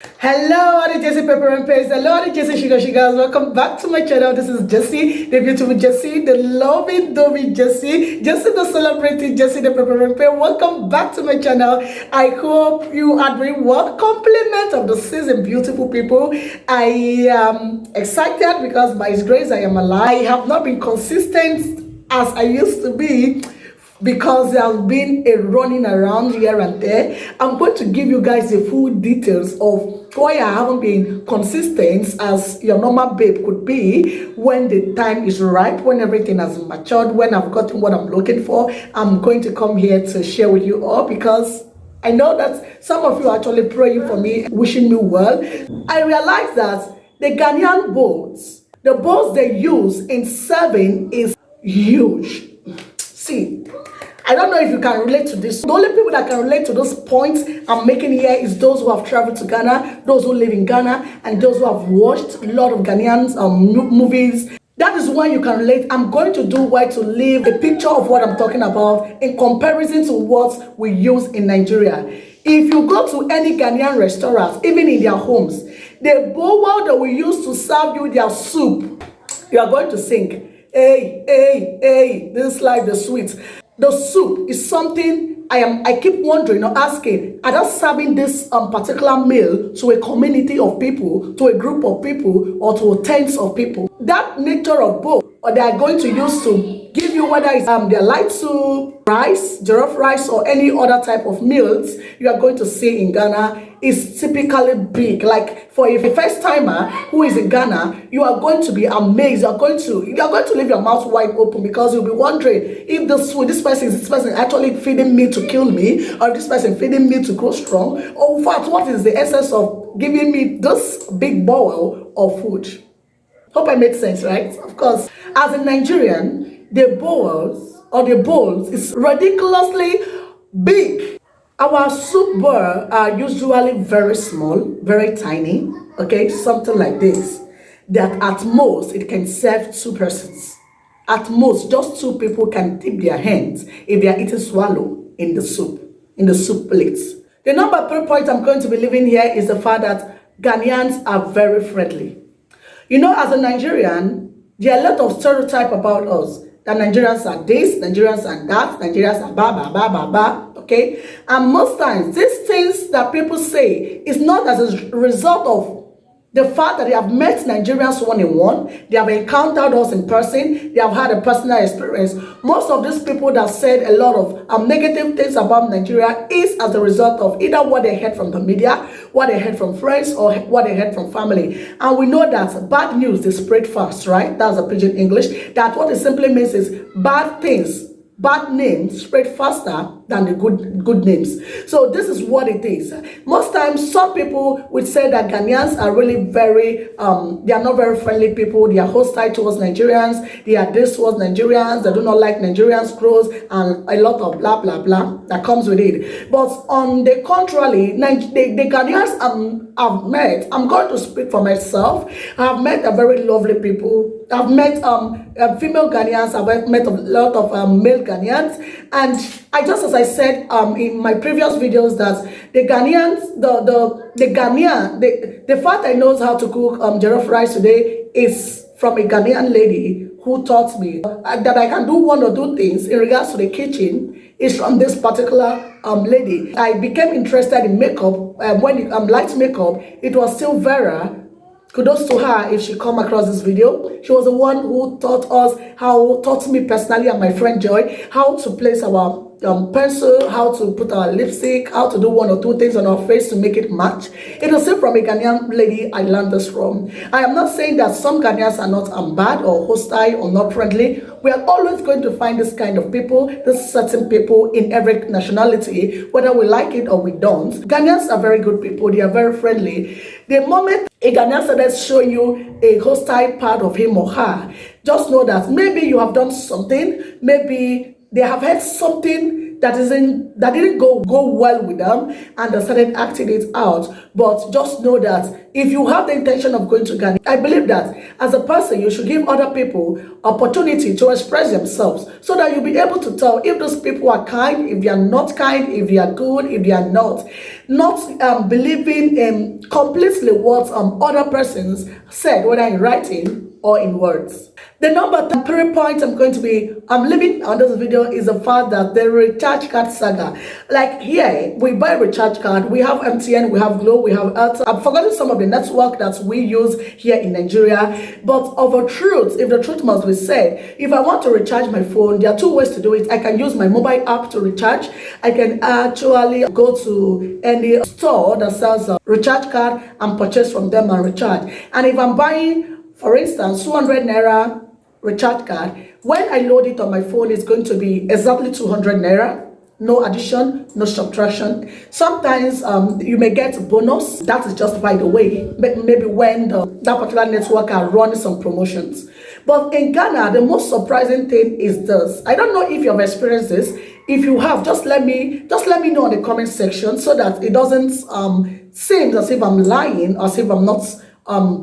Hello, I'm Jessie Pepper and Paste. Hello, I'm Jessie Sugar Sugars. Welcome back to my channel. This is Jessie, the beautiful Jessie, the loving, dovey Jessie, Jessie the celebrating Jessie the Pepper and Paste. Welcome back to my channel. I hope you are doing well. Compliment of the season, beautiful people. I am excited because by His grace I am alive. I have not been consistent as I used to be, because there's been a running around here and there. I'm going to give you guys the full details of why I haven't been consistent as your normal babe could be when the time is right, when everything has matured, when I've gotten what I'm looking for. I'm going to come here to share with you all because I know that some of you are actually praying for me, wishing me well. I realize that the Ghanaian boats, the boats they use in serving is huge. See, I don't know if you can relate to this. The only people that can relate to those points I'm making here is those who have traveled to Ghana, those who live in Ghana, and those who have watched a lot of Ghanaians movies. That is why you can relate. I'm going to do why to leave a picture of what I'm talking about in comparison to what we use in Nigeria. If you go to any Ghanaian restaurants, even in their homes, the bowl that we use to serve you their soup, you are going to sing, hey, hey, hey, this life, the sweet. The soup is something I keep wondering or asking, are they serving this particular meal to a community of people, to a group of people, or to tens of people? That nature of both, or they are going to use to give you, whether it's their light soup, rice, jollof rice, or any other type of meals you are going to see in Ghana, is typically big. Like for a first timer who is in Ghana, you are going to be amazed. You are going to leave your mouth wide open, because you'll be wondering if this person actually feeding me to kill me, or if this person feeding me to grow strong, or in fact, what is the essence of giving me this big bowl of food? Hope I made sense, right? Of course, as a Nigerian, the bowls is ridiculously big. Our soup bowl are usually very small, very tiny, okay, something like this, that at most it can serve two persons. At most, just two people can dip their hands if they are eating swallow in the soup plates. The number 3 point I'm going to be leaving here is the fact that Ghanaians are very friendly. You know, as a Nigerian, there are a lot of stereotypes about us. That Nigerians are this, Nigerians are that, Nigerians are ba ba ba ba ba, okay? And most times, these things that people say is not as a result of the fact that they have met Nigerians one-on-one, they have encountered us in person, they have had a personal experience. Most of these people that said a lot of negative things about Nigeria is as a result of either what they heard from the media, what they heard from friends, or what they heard from family. And we know that bad news, they spread fast, right? That's a pidgin English. That what it simply means is bad things, bad names spread faster than the good names. So this is what it is. Most times, some people would say that Ghanaians are really very, they are not very friendly people. They are hostile towards Nigerians. They are this towards Nigerians. They do not like Nigerians' clothes, and a lot of blah, blah, blah that comes with it. But on the contrary, the Ghanaians I've met, I'm going to speak for myself. I've met a very lovely people. I've met female Ghanaians. I've met a lot of male Ghanaians. And as I said in my previous videos, that the Ghanaians, the fact I knows how to cook jollof rice today is from a Ghanaian lady who taught me that I can do one or two things in regards to the kitchen is from this particular lady. I became interested in makeup when light makeup. It was still Vera. Kudos to her if she come across this video. She was the one who taught me personally and my friend Joy how to place our pencil, how to put our lipstick, how to do one or two things on our face to make it match. It was still from a Ghanaian lady I learned this from. I am not saying that some Ghanaians are not bad or hostile or not friendly. We are always going to find this kind of people, this certain people in every nationality, whether we like it or we don't. Ghanaians are very good people. They are very friendly. The moment a Ghanaian started showing you a hostile part of him or her, just know that maybe you have done something, maybe they have heard something that didn't go well with them, and they started acting it out. But just know that if you have the intention of going to Ghana, I believe that as a person, you should give other people opportunity to express themselves, so that you'll be able to tell if those people are kind, if they are not kind, if they are good, if they are not. not believing in completely what other persons said, whether in writing or in words. The number 3 point I'm leaving on this video is the fact that the recharge card saga. Like here, we buy a recharge card, we have MTN, we have Glo, we have Airtel. I've forgotten some of the network that we use here in Nigeria, but of a truth, if the truth must be said, if I want to recharge my phone, there are two ways to do it. I can use my mobile app to recharge. I can actually go to any store that sells a recharge card and purchase from them and recharge. And if I'm buying, for instance, 200 naira recharge card, when I load it on my phone, it's going to be exactly 200 naira. No addition, no subtraction. Sometimes you may get a bonus. That is just by the way, maybe when that particular network are running some promotions. But in Ghana, the most surprising thing is this. I don't know if you have experienced this. If you have, just let me know in the comment section so that it doesn't seem as if I'm lying or as if I'm not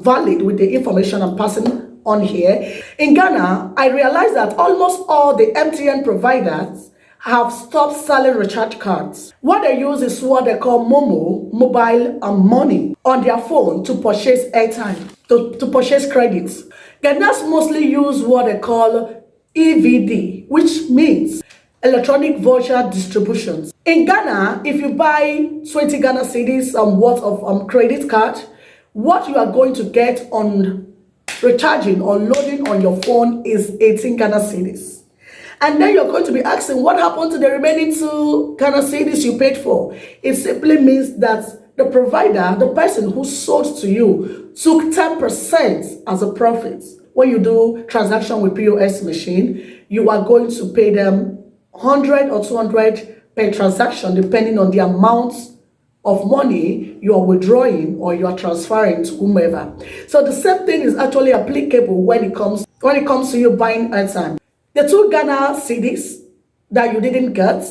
valid with the information I'm passing on here. In Ghana, I realized that almost all the MTN providers have stopped selling recharge cards. What they use is what they call Momo, mobile money, on their phone to purchase airtime, to purchase credits. Ghanaians mostly use what they call EVD, which means electronic voucher distributions. In Ghana, if you buy 20 Ghana cedis worth of credit card, what you are going to get on recharging or loading on your phone is 18 Ghana cedis. And then you're going to be asking, what happened to the remaining 2 Ghana cedis you paid for? It simply means that the provider, the person who sold to you, took 10% as a profit. When you do transaction with POS machine, you are going to pay them 100 or 200 per transaction, depending on the amount of money you are withdrawing or you are transferring to whomever. So the same thing is actually applicable when it comes to you buying airtime. The 2 Ghana cedis that you didn't get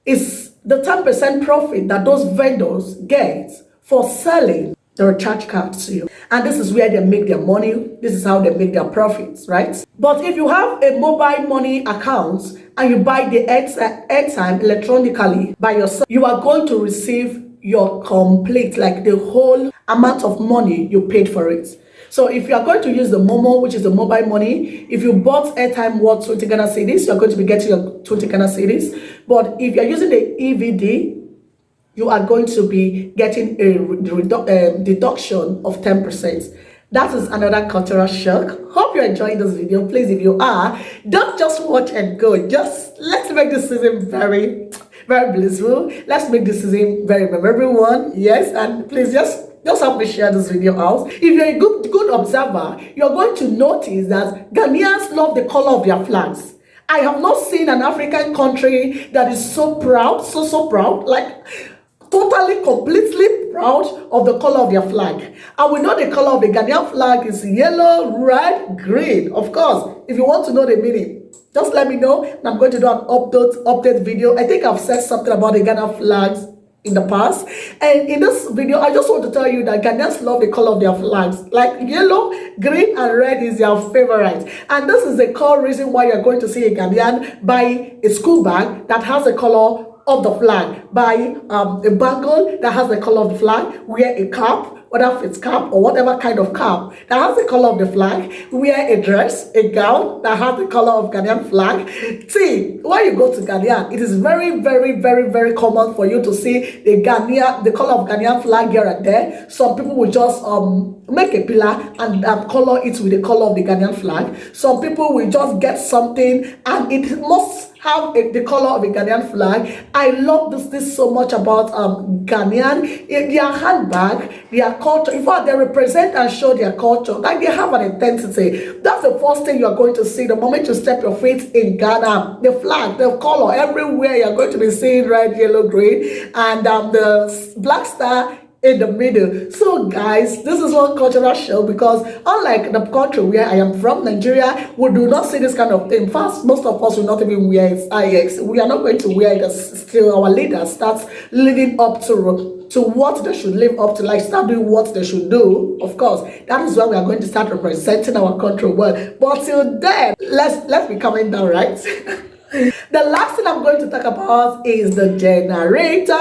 is the 10% profit that those vendors get for selling the recharge card to you. And this is where they make their money. This is how they make their profits, right? But if you have a mobile money account and you buy the airtime electronically by yourself, you are going to receive your complete, like the whole amount of money you paid for it. So if you are going to use the Momo, which is the mobile money, if you bought airtime worth 20 Ghana cedis, you're going to be getting your 20 Ghana cedis. But if you're using the EVD, you are going to be getting a deduction of 10%. That is another cultural shock. Hope you're enjoying this video. Please, if you are, don't just watch and go. Just let's make this season very, very blissful. Let's make this season very memorable one. Yes, and please just help me share this video out. If you're a good observer, you're going to notice that Ghanaians love the color of their flags. I have not seen an African country that is so proud, so proud, like totally, completely proud of the color of their flag. And we know the color of the Ghanaian flag is yellow, red, green. Of course, if you want to know the meaning, just let me know. And I'm going to do an update video. I think I've said something about the Ghana flags in the past. And in this video, I just want to tell you that Ghanaians love the color of their flags. Like yellow, green, and red is their favorite. And this is the core reason why you're going to see a Ghanaian buy a school bag that has the color of the flag, buy a bangle that has the color of the flag, wear a cap, whether it's cap or whatever kind of cap that has the color of the flag, wear a dress, a gown that has the color of Ghanaian flag. See, when you go to Ghana, it is very, very, very, very common for you to see the color of Ghanaian flag here and there. Some people will just make a pillar and color it with the color of the Ghanaian flag. Some people will just get something and it must have the color of a Ghanaian flag. I love this so much about Ghanaian. Their handbag, their culture, in fact, they represent and show their culture. Like they have an identity. That's the first thing you're going to see the moment you step your feet in Ghana. The flag, the color, everywhere you're going to be seeing red, yellow, green, and the black star in the middle. So guys, this is one cultural show because unlike the country where I am from, Nigeria, we do not see this kind of thing. First, most of us will not even wear it. IX. We are not going to wear it still our leaders start living up to what they should live up to, like start doing what they should do. Of course, that is why we are going to start representing our country well. But till then, let's be coming down, right? The last thing I'm going to talk about is the generator.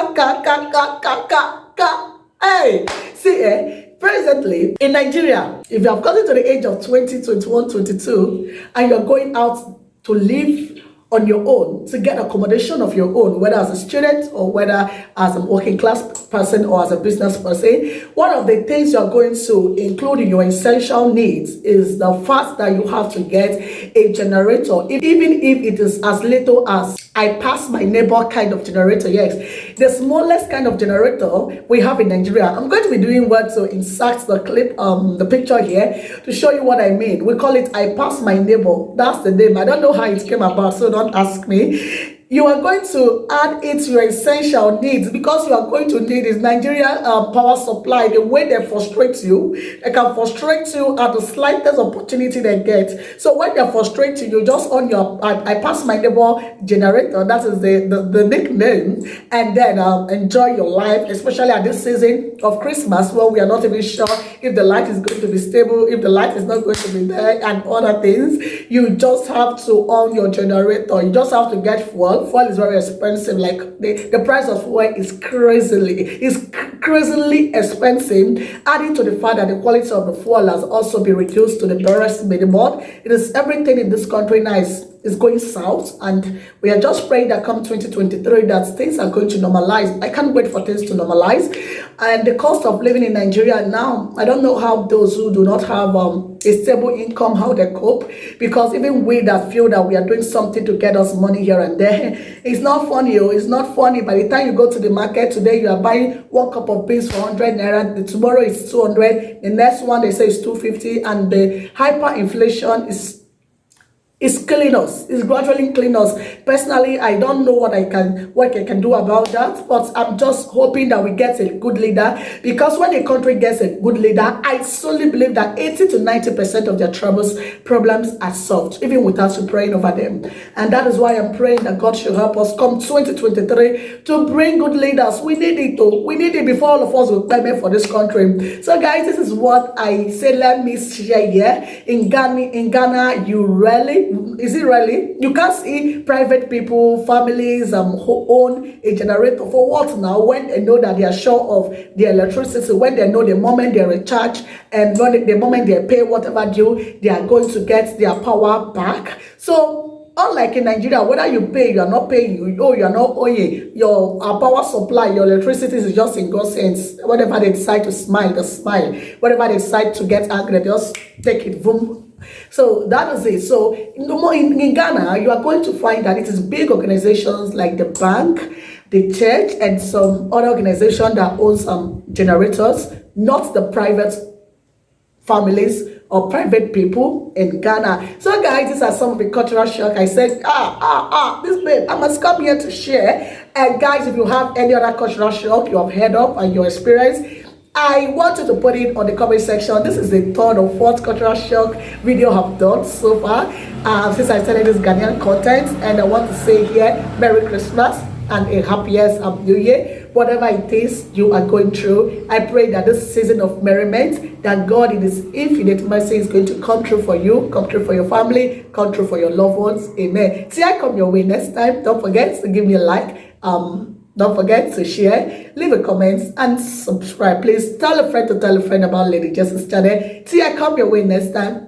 Hey, see, presently in Nigeria, if you have gotten to the age of 20, 21, 22, and you're going out to live on your own to get accommodation of your own, whether as a student or whether as a working class person or as a business person, one of the things you're going to include in your essential needs is the fact that you have to get a generator, even if it is as little as I pass my neighbor kind of generator. Yes, the smallest kind of generator we have in Nigeria. I'm going to be doing what to insert the clip, the picture here to show you what I mean. We call it I pass my neighbor. That's the name. I don't know how it came about, so don't ask me. You are going to add it to your essential needs because you are going to need is Nigeria power supply. The way they frustrate you, they can frustrate you at the slightest opportunity they get. So when they're frustrating you, just on your I pass my neighbor generator, that is the nickname, and then enjoy your life, especially at this season of Christmas where we are not even sure if the light is going to be stable, if the light is not going to be there, and other things. You just have to on your generator. You just have to get fuel. Fuel is very expensive. Like the price of fuel is crazily expensive. Adding to the fact that the quality of the fuel has also been reduced to the barest minimum. It is everything in this country now is going south, and we are just praying that come 2023 that things are going to normalize. I can't wait for things to normalize. And the cost of living in Nigeria now, I don't know how those who do not have a stable income, how they cope, because even we that feel that we are doing something to get us money here and there, it's not funny. Oh, it's not funny. By the time you go to the market today, you are buying one cup of beans for 100 naira. Tomorrow it's 200. The next one they say is 250, and the hyperinflation is killing us. It's gradually killing us. Personally, I don't know what I can do about that, but I'm just hoping that we get a good leader, because when a country gets a good leader, I solely believe that 80 to 90% of their problems are solved, even without you praying over them. And that is why I'm praying that God should help us come 2023 to bring good leaders. We need it though. We need it before all of us will pay for this country. So guys, this is what I say. Let me share here. In Ghana, you really, is it really? You can't see private people, families who own a generator for what now? When they know that they are sure of their electricity, when they know the moment they recharge and when the moment they pay whatever due, they are going to get their power back. So unlike in Nigeria, whether you pay, you are not paying, you are not owing, your power supply, your electricity is just in God's hands. Whatever they decide to smile, they smile. Whatever they decide to get angry, they just take it, boom. So that is it. So in Ghana, you are going to find that it is big organizations like the bank, the church, and some other organization that owns some generators, not the private families or private people in Ghana. So guys, these are some of the cultural shock. I said, this babe, I must come here to share. And guys, if you have any other cultural shock you have heard of and your experience, I want you to put it on the comment section. This is the third or fourth cultural shock video I've done so far since I started this Ghanaian content. And I want to say here, Merry Christmas and a happiest New Year. Whatever it is you are going through, I pray that this season of merriment, that God in His infinite mercy is going to come true for you, come true for your family, come true for your loved ones. Amen. See, I come your way next time. Don't forget to give me a like. Don't forget to share, leave a comment, and subscribe. Please tell a friend to tell a friend about Lady Jessie's channel. See, I come your way next time.